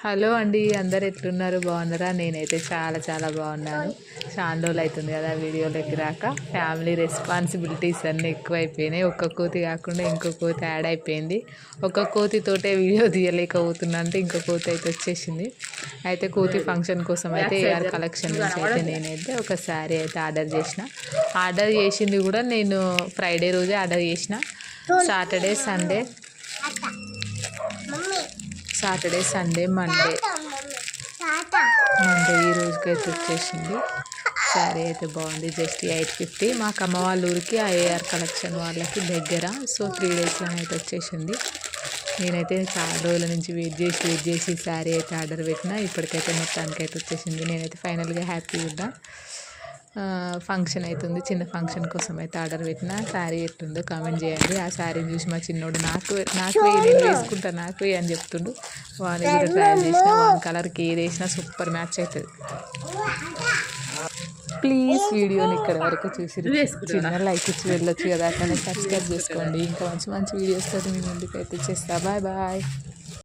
Hello అండి, అందరు ఎట్లున్నారు? బాగున్నారా? నేనైతే చాలా చాలా బాగున్నాను. చాలా రోజులు అవుతుంది కదా వీడియోలోకి రాక. ఫ్యామిలీ రెస్పాన్సిబిలిటీస్ అన్నీ ఎక్కువైపోయినాయి. ఒక్క కోతి కాకుండా ఇంకో కోతి యాడ్ అయిపోయింది. ఒక కోతితోటే వీడియో తీయలేకపోతున్నా అంటే ఇంకో కోతి అయితే వచ్చేసింది. అయితే కోతి ఫంక్షన్ కోసం అయితే ఏఆర్ కలెక్షన్ నుంచి అయితే నేనైతే ఒక శారీ అయితే ఆర్డర్ చేసింది కూడా నేను ఫ్రైడే రోజే ఆర్డర్ చేసిన. సాటర్డే సండే మండే ఈ రోజుకైతే వచ్చేసింది. శారీ అయితే బాగుంది. జస్ట్ 850. మాకు అమ్మ వాళ్ళ ఊరికి ఆ ఏఆర్ కలెక్షన్ వాళ్ళకి దగ్గర. సో 3 డేస్లో అయితే వచ్చేసింది. నేనైతే చాలా రోజుల నుంచి వెయిట్ చేసి శారీ అయితే ఆర్డర్ పెట్టిన. ఇప్పటికైతే మొత్తానికైతే వచ్చేసింది. నేనైతే ఫైనల్గా హ్యాపీగా ఉన్నా. ఫంక్షన్ అవుతుంది, చిన్న ఫంక్షన్ కోసం అయితే ఆర్డర్ పెట్టిన. శారీ ఎట్టుందో కామెంట్ చేయండి. ఆ శారీని చూసి మా చిన్నోడు నాకు నేను వేసుకుంటా నాకు అని చెప్తుండు. వాని కూడా ట్రయల్ చేసిన. వాని కలర్కి ఏది వేసినా సూపర్ మ్యాచ్ అవుతుంది. ప్లీజ్ వీడియోని ఇక్కడ వరకు చూసి చిన్న లైక్ ఇచ్చి వెళ్ళొచ్చు కదా, అట్లనే సబ్స్క్రైబ్ చేసుకోండి. ఇంకా మంచి మంచి వీడియోస్ తోటి మీ ముందుకు అయితే చేస్తా. Bye bye.